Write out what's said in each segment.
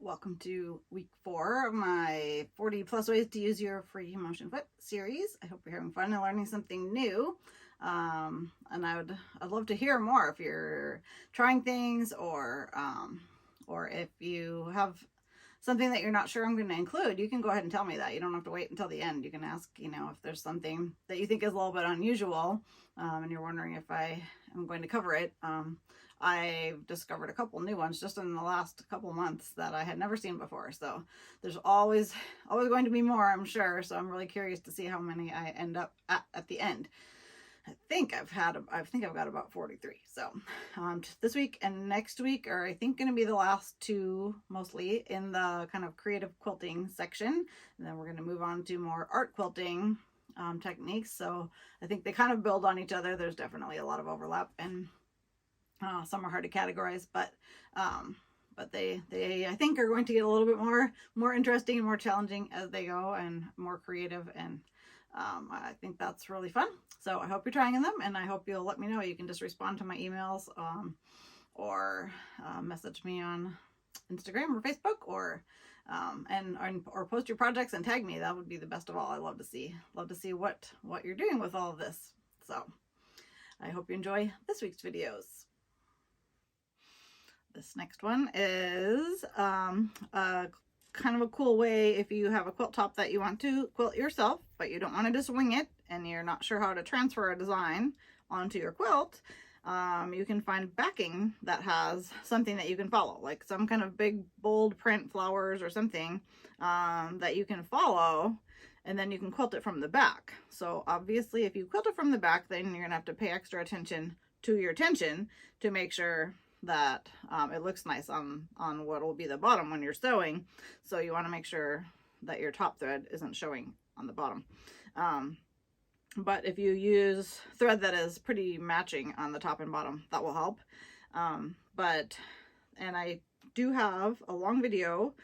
Welcome to week 4 of my 40 plus ways to use your free motion foot series. I hope you're having fun and learning something new. And I'd love to hear more if you're trying things or if you have something that you're not sure I'm going to include. You can go ahead and tell me that. You don't have to wait until the end. You can ask, if there's something that you think is a little bit unusual, and you're wondering if I am going to cover it. I've discovered a couple new ones just in the last couple months that I had never seen before. So there's always going to be more, I'm sure. So I'm really curious to see how many I end up at the end. I think I've got about 43. So this week and next week are, I think, going to be the last two, mostly in the kind of creative quilting section. And then we're going to move on to more art quilting techniques. So I think they kind of build on each other. There's definitely a lot of overlap, and some are hard to categorize, but they I think are going to get a little bit more interesting and more challenging as they go, and more creative, and I think that's really fun. So I hope you're trying them, and I hope you'll let me know. You can just respond to my emails, or message me on Instagram or Facebook, or post your projects and tag me. That would be the best of all. I love to see what you're doing with all of this. So I hope you enjoy this week's videos. This next one is a kind of a cool way if you have a quilt top that you want to quilt yourself, but you don't want to just wing it and you're not sure how to transfer a design onto your quilt. You can find backing that has something that you can follow, like some kind of big bold print, flowers or something that you can follow, and then you can quilt it from the back. So obviously if you quilt it from the back, then you're gonna have to pay extra attention to your tension to make sure that it looks nice on what will be the bottom when you're sewing. So you want to make sure that your top thread isn't showing on the bottom. But if you use thread that is pretty matching on the top and bottom, that will help. And I do have a long video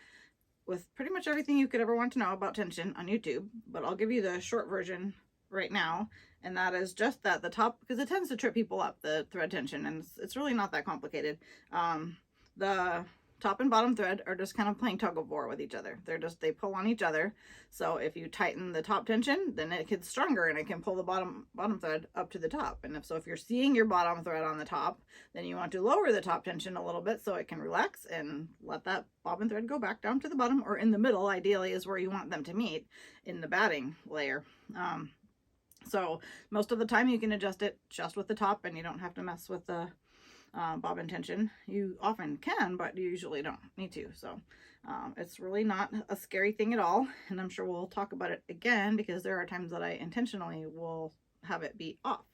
with pretty much everything you could ever want to know about tension on YouTube, but I'll give you the short version right now. And that is just that the top, because it tends to trip people up, the thread tension, and it's really not that complicated. The top and bottom thread are just kind of playing tug of war with each other. They pull on each other. So if you tighten the top tension, then it gets stronger and it can pull the bottom thread up to the top. And if you're seeing your bottom thread on the top, then you want to lower the top tension a little bit so it can relax and let that bobbin thread go back down to the bottom, or in the middle, ideally, is where you want them to meet in the batting layer. So most of the time you can adjust it just with the top, and you don't have to mess with the bobbin tension. You often can, but you usually don't need to. So it's really not a scary thing at all. And I'm sure we'll talk about it again, because there are times that I intentionally will have it be off.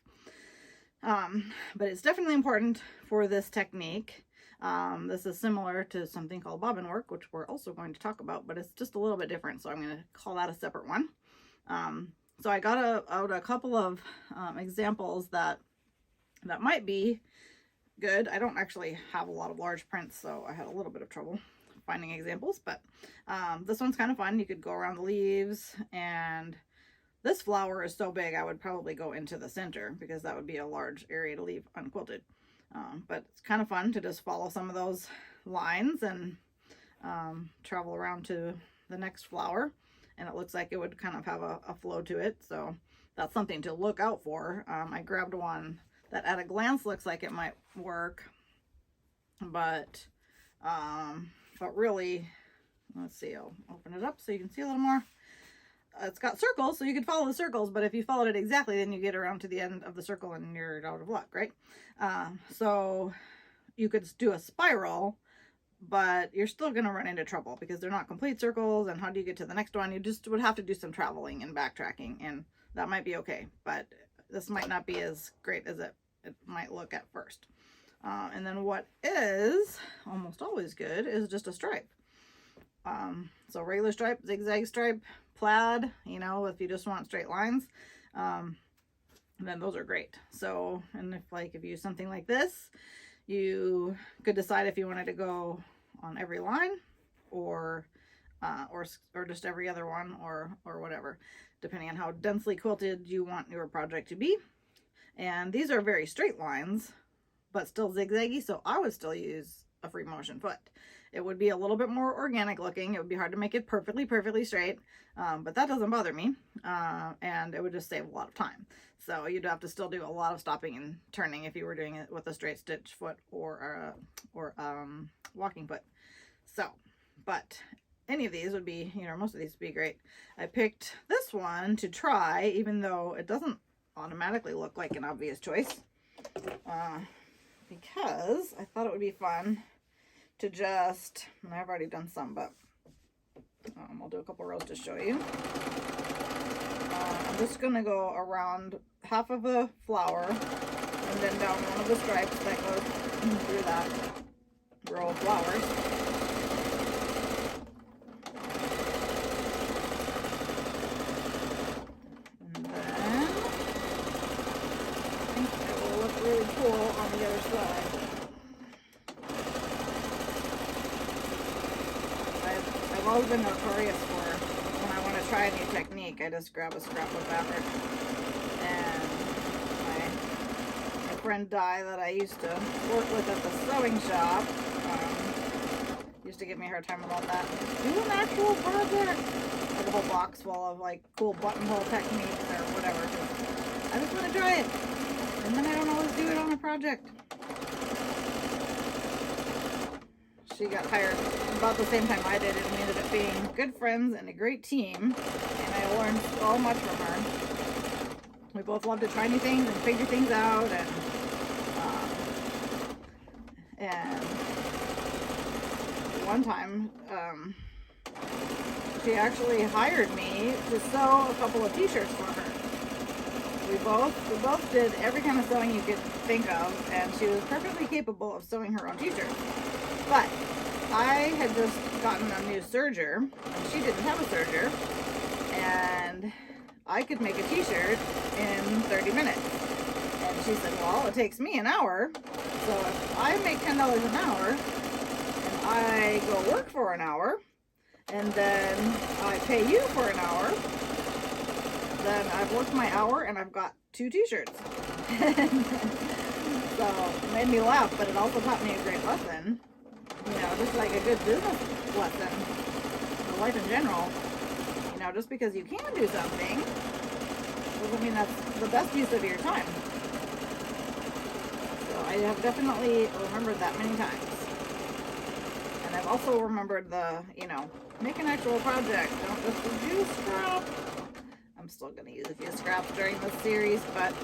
But it's definitely important for this technique. This is similar to something called bobbin work, which we're also going to talk about, but it's just a little bit different. So I'm going to call that a separate one. So I got out a couple of examples that might be good. I don't actually have a lot of large prints, so I had a little bit of trouble finding examples, but this one's kind of fun. You could go around the leaves, and this flower is so big I would probably go into the center, because that would be a large area to leave unquilted. But it's kind of fun to just follow some of those lines and travel around to the next flower. And it looks like it would kind of have a flow to it. So that's something to look out for. I grabbed one that at a glance looks like it might work, but really, let's see, I'll open it up so you can see a little more. It's got circles, so you could follow the circles, but if you followed it exactly, then you get around to the end of the circle and you're out of luck, right? So you could do a spiral, but you're still going to run into trouble because they're not complete circles. And how do you get to the next one? You just would have to do some traveling and backtracking, and that might be okay, but this might not be as great as it might look at first. And then what is almost always good is just a stripe. So regular stripe, zigzag stripe, plaid, if you just want straight lines, then those are great. So, and if you use something like this, you could decide if you wanted to go on every line, or just every other one, or whatever, depending on how densely quilted you want your project to be. And these are very straight lines, but still zigzaggy, so I would still use a free motion foot. It would be a little bit more organic looking. It would be hard to make it perfectly straight, but that doesn't bother me, and it would just save a lot of time. So you'd have to still do a lot of stopping and turning if you were doing it with a straight stitch foot or walking foot. So, but any of these would be, you know, most of these would be great. I picked this one to try, even though it doesn't automatically look like an obvious choice, because I thought it would be fun to just, and I've already done some, but I'll do a couple rows to show you. I'm just going to go around half of the flower and then down one of the stripes that goes through that row of flowers. And then I think it will look really cool on the other side. I've always been notorious for when I want to try a new technique, I just grab a scrap of fabric, and my friend Di that I used to work with at the sewing shop used to give me a hard time about that. Do an actual project. I have a whole box full of like cool buttonhole techniques or whatever. I just want to try it, and then I don't always do it on a project. She got hired about the same time I did, and we ended up being good friends and a great team, and I learned so much from her. We both love to try new things and figure things out, and one time she actually hired me to sew a couple of t-shirts for her. We both did every kind of sewing you could think of, and she was perfectly capable of sewing her own t-shirts. But I had just gotten a new serger, and she didn't have a serger, and I could make a t-shirt in 30 minutes. And she said, well, it takes me an hour, so if I make $10 an hour, and I go work for an hour, and then I pay you for an hour, then I've worked my hour and I've got 2 t-shirts. So it made me laugh, but it also taught me a great lesson. You know, just like a good business lesson, or life in general. You know, just because you can do something doesn't mean that's the best use of your time. So I have definitely remembered that many times. And I've also remembered the, you know, make an actual project. Don't just use scrap. I'm still going to use a few scraps during this series, but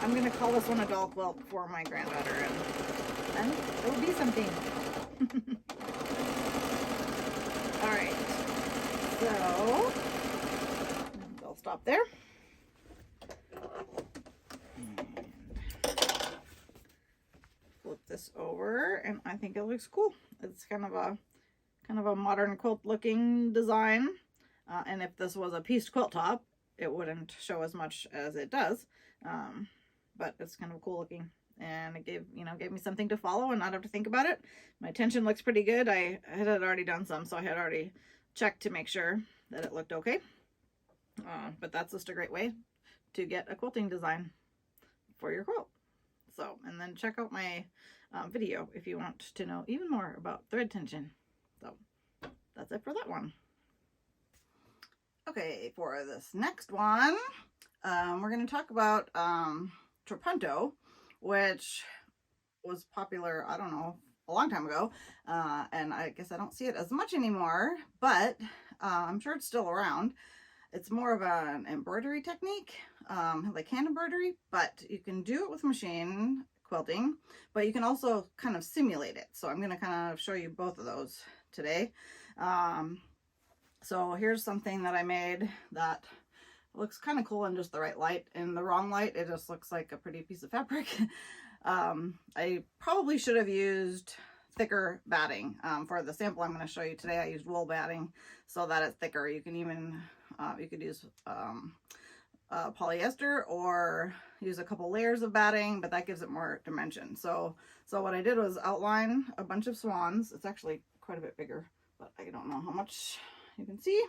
I'm going to call this one a doll quilt for my granddaughter, and it will be something. Alright, so I'll stop there. And flip this over, and I think it looks cool. It's kind of a modern quilt looking design. And if this was a pieced quilt top, it wouldn't show as much as it does. But it's kind of cool looking. And it gave me something to follow and not have to think about it. My tension looks pretty good. I had already done some, so I had already checked to make sure that it looked okay. But that's just a great way to get a quilting design for your quilt. So, and then check out my video if you want to know even more about thread tension. So that's it for that one. Okay, for this next one, we're going to talk about Tropunto, which was popular, I don't know, a long time ago, and I guess I don't see it as much anymore, but I'm sure it's still around. It's more of an embroidery technique, like hand embroidery, but you can do it with machine quilting, but you can also kind of simulate it. So I'm going to kind of show you both of those today. So here's something that I made that looks kind of cool in just the right light. In the wrong light, it just looks like a pretty piece of fabric. I probably should have used thicker batting. For the sample I'm going to show you today, I used wool batting so that it's thicker. You can even, you could use polyester or use a couple layers of batting, but that gives it more dimension. So what I did was outline a bunch of swans. It's actually quite a bit bigger, but I don't know how much you can see.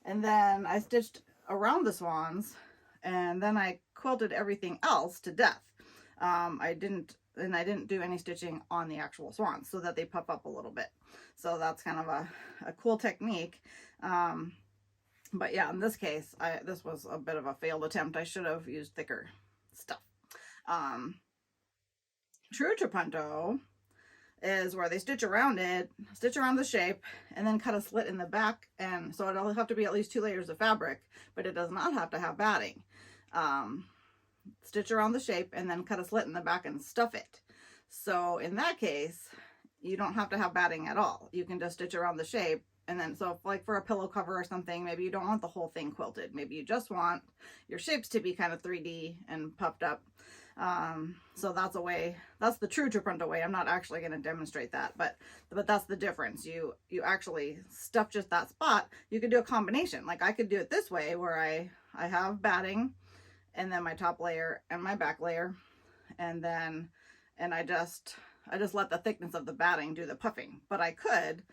And then I stitched around the swans, and then I quilted everything else to death. I didn't and I didn't do any stitching on the actual swans so that they puff up a little bit. So that's kind of a cool technique. But yeah, in this case, this was a bit of a failed attempt. I should have used thicker stuff. True Tropunto is where they stitch around it, stitch around the shape, and then cut a slit in the back. And so it'll have to be at least 2 layers of fabric, but it does not have to have batting. Stitch around the shape and then cut a slit in the back and stuff it. So in that case, you don't have to have batting at all. You can just stitch around the shape. And then, so like for a pillow cover or something, maybe you don't want the whole thing quilted. Maybe you just want your shapes to be kind of 3D and puffed up. So that's a way, that's the true Tropunto way. I'm not actually going to demonstrate that, but that's the difference. You actually stuff just that spot. You could do a combination. Like I could do it this way where I have batting and then my top layer and my back layer. And I just let the thickness of the batting do the puffing, but I could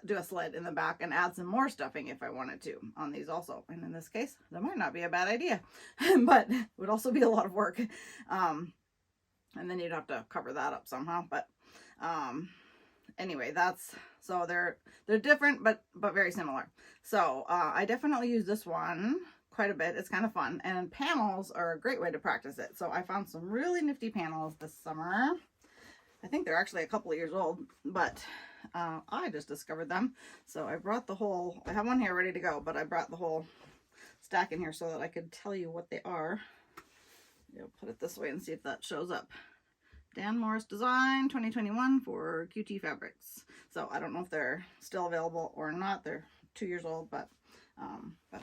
do a slit in the back and add some more stuffing if I wanted to on these also. And in this case, that might not be a bad idea, but it would also be a lot of work. And then you'd have to cover that up somehow. But anyway, so they're different, but very similar. So I definitely use this one quite a bit. It's kind of fun, and panels are a great way to practice it. So I found some really nifty panels this summer. I think they're actually a couple of years old, but I just discovered them. So I brought I have one here ready to go, but I brought the whole stack in here so that I could tell you what they are. Put it this way and see if that shows up. Dan Morris Design 2021 for QT Fabrics. So I don't know if they're still available or not. They're 2 years old, but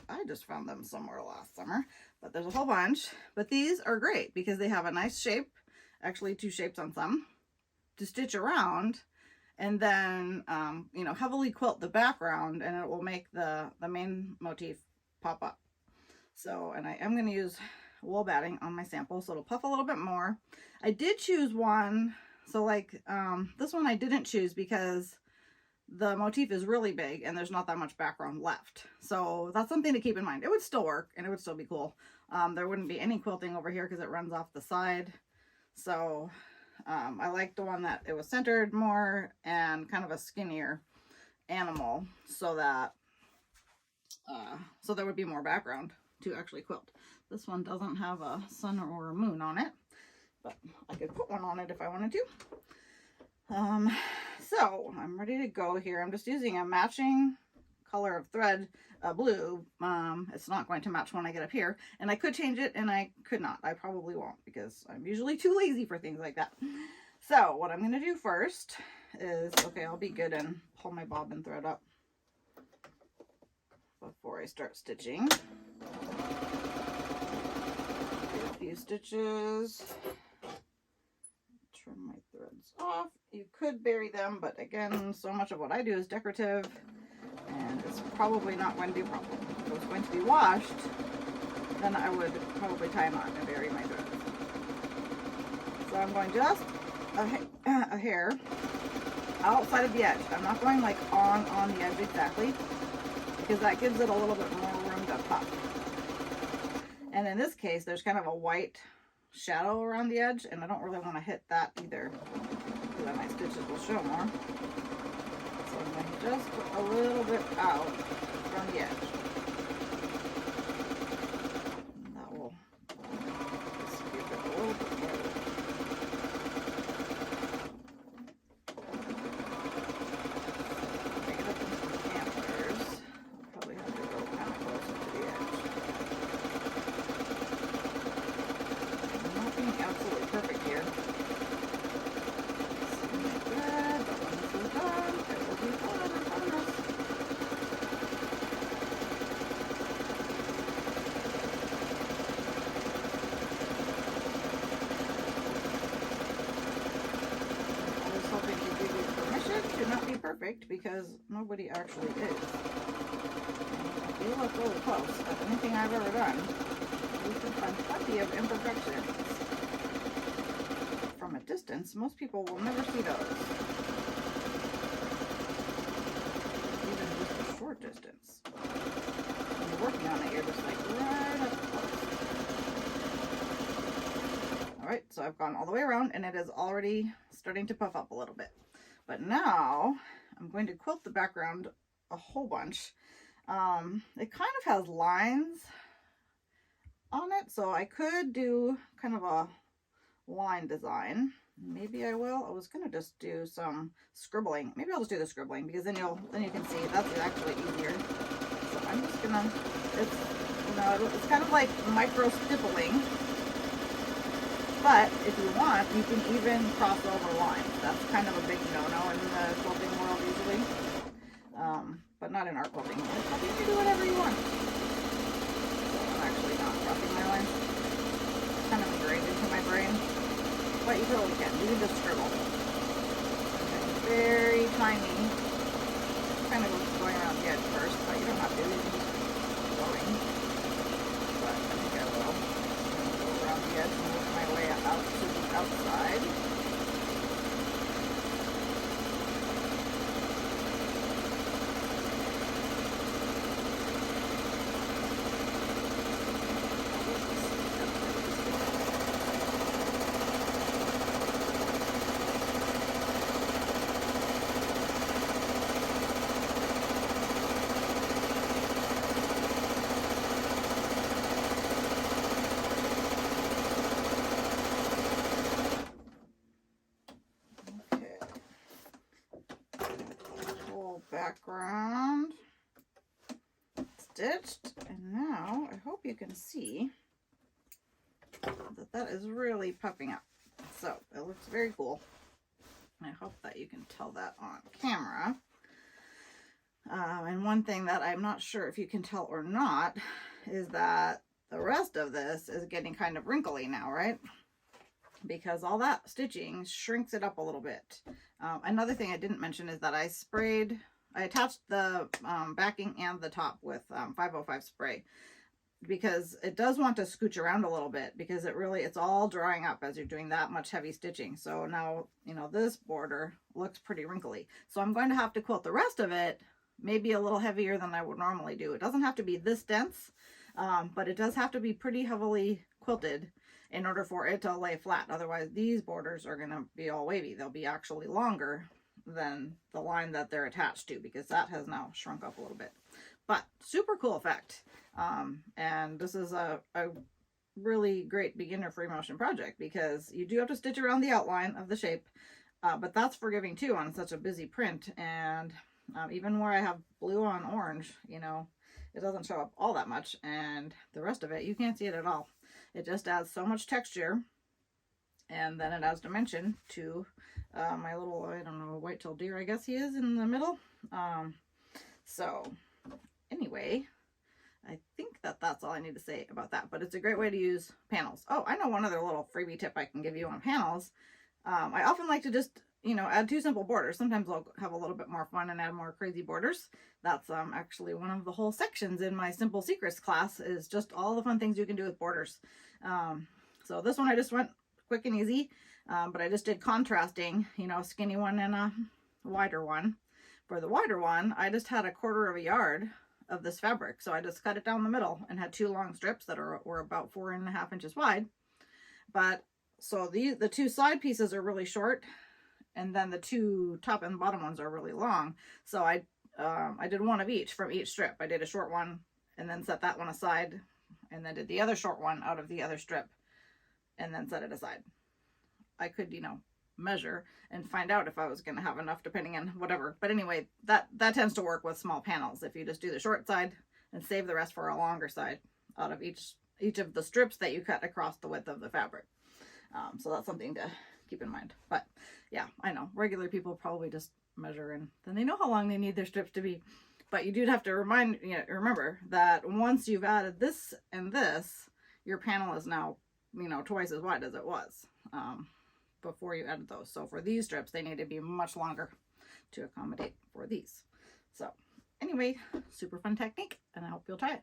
I just found them somewhere last summer. But there's a whole bunch. But these are great because they have a nice shape, actually 2 shapes on some, to stitch around, and then heavily quilt the background, and it will make the main motif pop up. So, and I am going to use wool batting on my sample, so it'll puff a little bit more. I did choose one, so like this one I didn't choose because the motif is really big and there's not that much background left. So that's something to keep in mind. It would still work and it would still be cool. There wouldn't be any quilting over here because it runs off the side. So I like the one that it was centered more and kind of a skinnier animal, so that so there would be more background to actually quilt. This one doesn't have a sun or a moon on it, but I could put one on it if I wanted to. So I'm ready to go here. I'm just using a matching color of thread, blue. It's not going to match when I get up here, and I could change it and I could not. I probably won't because I'm usually too lazy for things like that. So what I'm going to do first is, okay, I'll be good and pull my bobbin thread up before I start stitching. Do a few stitches, trim my threads off. You could bury them, but again, so much of what I do is decorative and it's probably not going to be a problem. If it was going to be washed, then I would probably tie a knot and bury my threads. So I'm going just a hair outside of the edge. I'm not going like on the edge exactly, because that gives it a little bit more room to pop. And in this case, there's kind of a white shadow around the edge, and I don't really want to hit that either, because then my stitches will show more. So I'm going to just put a little bit out from the edge. And that will just give it a little bit more. Bring it up into the antlers. I'll probably have to go kind of closer to the edge. I'm not being absolutely perfect here. Perfect, because nobody actually is. If you look really close at anything I've ever done, you can find plenty of imperfections. From a distance, most people will never see those. Even just a short distance. When you're working on it, you're just like right up close. Alright, so So I've gone all the way around and it is already starting to puff up a little bit. But now I'm going to quilt the background a whole bunch. It kind of has lines on it, so I could do kind of a line design. Maybe I will. I was gonna just do some scribbling. Maybe I'll just do the scribbling because then you can see that's actually easier. So I'm just gonna, it's kind of like micro stippling, but if you want, you can even cross over lines. That's kind of a big no-no in the quilting world usually, but not in art quilting. You can do whatever you want. So I'm actually not crossing my lines. It's kind of ingrained into my brain. But you totally can. You can just scribble. Okay, very tiny. Kind of going around the edge first, but you don't have to. You can keep going. But I think I will go around the edge and work my way out to the outside. Background stitched, and now I hope you can see that is really puffing up. So it looks very cool. I hope that you can tell that on camera. And one thing that I'm not sure if you can tell or not is that the rest of this is getting kind of wrinkly now, right? Because all that stitching shrinks it up a little bit. Another thing I didn't mention is that I attached the backing and the top with 505 spray because it does want to scooch around a little bit because it's all drying up as you're doing that much heavy stitching. So now, this border looks pretty wrinkly. So I'm going to have to quilt the rest of it maybe a little heavier than I would normally do. It doesn't have to be this dense, but it does have to be pretty heavily quilted in order for it to lay flat. Otherwise, these borders are going to be all wavy. They'll be actually longer than the line that they're attached to because that has now shrunk up a little bit. But super cool effect. And this is a really great beginner free motion project because you do have to stitch around the outline of the shape, but that's forgiving too on such a busy print. And even where I have blue on orange, it doesn't show up all that much, and the rest of it you can't see it at all. It just adds so much texture, and then it adds dimension to my little, I don't know, white-tailed deer, I guess he is in the middle. So anyway, I think that's all I need to say about that, but it's a great way to use panels. Oh, I know one other little freebie tip I can give you on panels. I often like to just, add two simple borders. Sometimes I'll have a little bit more fun and add more crazy borders. That's actually one of the whole sections in my Simple Secrets class is just all the fun things you can do with borders. So this one I just went quick and easy, but I just did contrasting, skinny one and a wider one. For the wider one, I just had 1/4 yard of this fabric. So I just cut it down the middle and had 2 long strips that were about 4.5 inches wide. But so the 2 side pieces are really short, and then the 2 top and bottom ones are really long. So I did one of each from each strip. I did a short one and then set that one aside, and then did the other short one out of the other strip and then set it aside. I could, measure and find out if I was going to have enough depending on whatever. But anyway, that tends to work with small panels. If you just do the short side and save the rest for a longer side out of each of the strips that you cut across the width of the fabric. So that's something to keep in mind. But yeah, I know regular people probably just measure and then they know how long they need their strips to be. But you do have to remember that once you've added this and this, your panel is now, twice as wide as it was before you added those. So for these strips, they need to be much longer to accommodate for these. So anyway, super fun technique, and I hope you'll try it.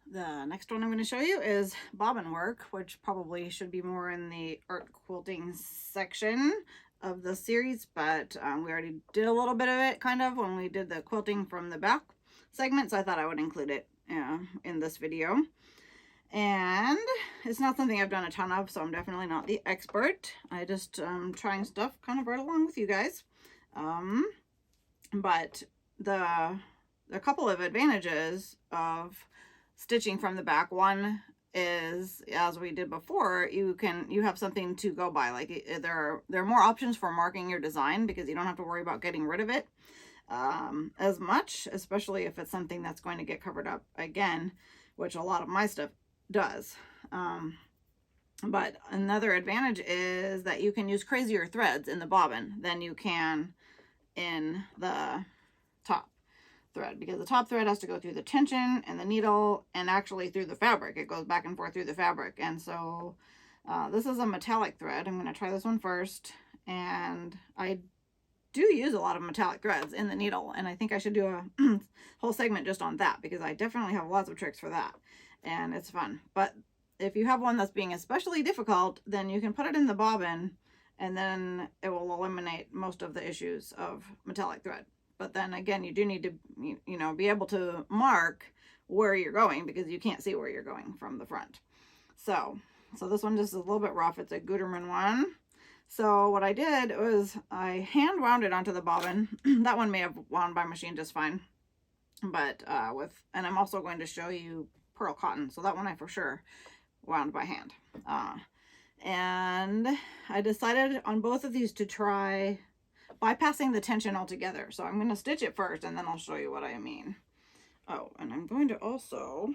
The next one I'm going to show you is bobbin work, which probably should be more in the art quilting section. of the series, but we already did a little bit of it kind of when we did the quilting from the back segment, so I thought I would include it in this video. And it's not something I've done a ton of, so I'm definitely not the expert. I just trying stuff kind of right along with you guys. But a couple of advantages of stitching from the back. One is, as we did before, you have something to go by. Like there are more options for marking your design because you don't have to worry about getting rid of it as much, especially if it's something that's going to get covered up again, which a lot of my stuff does. But another advantage is that you can use crazier threads in the bobbin than you can in the top thread, because the top thread has to go through the tension and the needle and actually through the fabric. It goes back and forth through the fabric. And so this is a metallic thread. I'm going to try this one first, and I do use a lot of metallic threads in the needle, and I think I should do a whole segment just on that because I definitely have lots of tricks for that and it's fun. But if you have one that's being especially difficult, then you can put it in the bobbin and then it will eliminate most of the issues of metallic thread. But then again, you do need to, you know, be able to mark where you're going because you can't see where you're going from the front. So this one just is a little bit rough. It's a Gutermann one. So what I did was I hand wound it onto the bobbin. That one may have wound by machine just fine. But and I'm also going to show you pearl cotton. So that one I for sure wound by hand. And I decided on both of these to try bypassing the tension altogether. So I'm going to stitch it first and then I'll show you what I mean. Oh, and I'm going to also,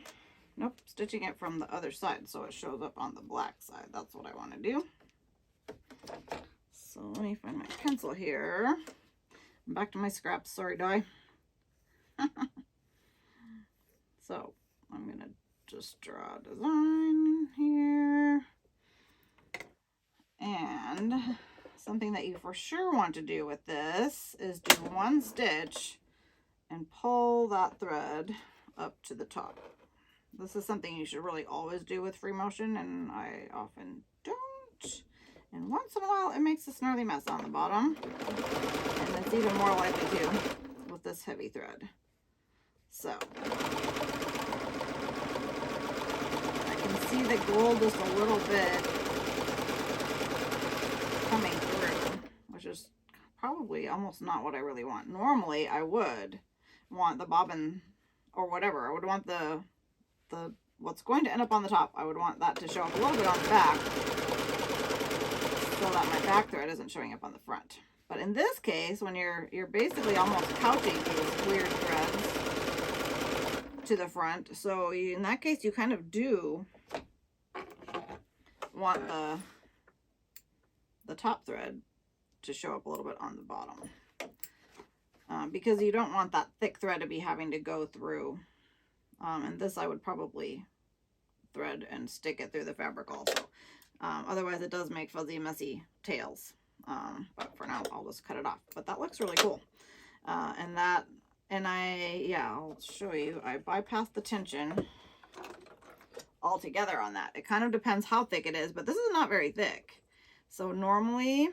stitching it from the other side so it shows up on the black side. That's what I want to do. So let me find my pencil here. I'm back to my scraps. Sorry, die. So I'm going to just draw a design here. And something that you for sure want to do with this is do one stitch and pull that thread up to the top. This is something you should really always do with free motion, and I often don't. And once in a while it makes a snarly mess on the bottom, and it's even more likely to with this heavy thread. So I can see the gold just a little bit coming through, which is probably almost not what I really want. Normally I would want the bobbin or whatever. I would want the what's going to end up on the top. I would want that to show up a little bit on the back so that my back thread isn't showing up on the front. But in this case, when you're basically almost couching these weird threads to the front, so in that case you kind of do want the top thread to show up a little bit on the bottom, because you don't want that thick thread to be having to go through. And this I would probably thread and stick it through the fabric also. Otherwise it does make fuzzy, messy tails. But for now I'll just cut it off. But that looks really cool. I'll show you. I bypassed the tension altogether on that. It kind of depends how thick it is, but this is not very thick. So normally,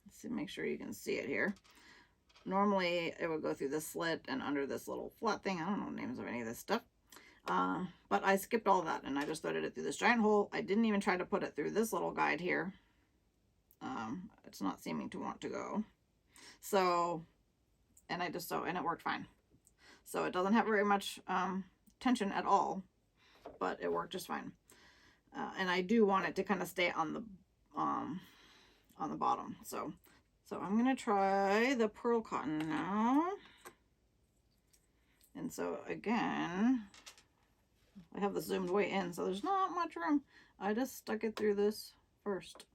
let's see, make sure you can see it here. Normally it would go through this slit and under this little flat thing. I don't know the names of any of this stuff. But I skipped all that and I just threaded it through this giant hole. I didn't even try to put it through this little guide here. It's not seeming to want to go. So, and it worked fine. So it doesn't have very much tension at all, but it worked just fine. And I do want it to kind of stay on the bottom. So I'm going to try the pearl cotton now. And so again, I have the zoomed way in, so there's not much room. I just stuck it through this first.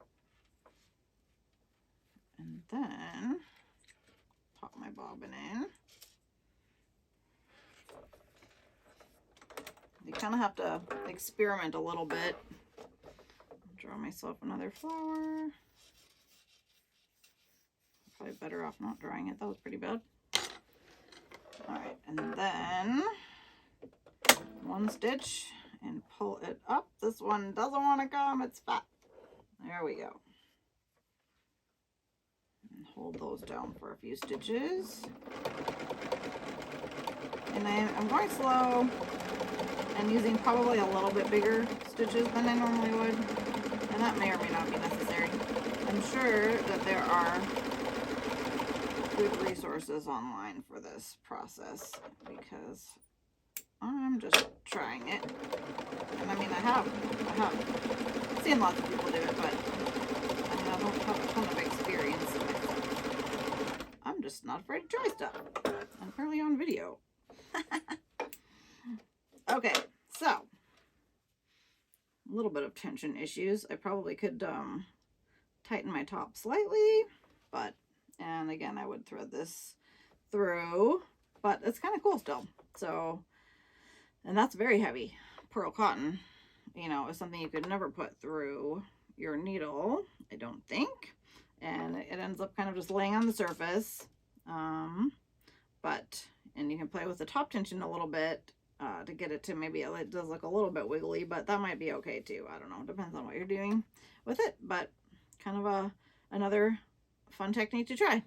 And then pop my bobbin in. You kind of have to experiment a little bit. Draw myself another flower. Probably better off not drawing it. That was pretty bad. Alright, and then one stitch and pull it up. This one doesn't want to come, it's fat. There we go. hold those down for a few stitches. And I'm going slow and using probably a little bit bigger stitches than I normally would. And that may or may not be necessary. I'm sure that there are good resources online for this process because I'm just trying it. And I mean, I have seen lots of people do it, but I don't have a ton of experience with it. I'm just not afraid to try stuff. I'm apparently on video. Okay, so a little bit of tension issues. I probably could tighten my top slightly, but, and again, I would thread this through, but it's kind of cool still. So, and that's very heavy. Pearl cotton, you know, is something you could never put through your needle, I don't think. And it ends up kind of just laying on the surface. And you can play with the top tension a little bit to get it to maybe, it does look a little bit wiggly, but that might be okay too. I don't know. Depends on what you're doing with it, but kind of another fun technique to try.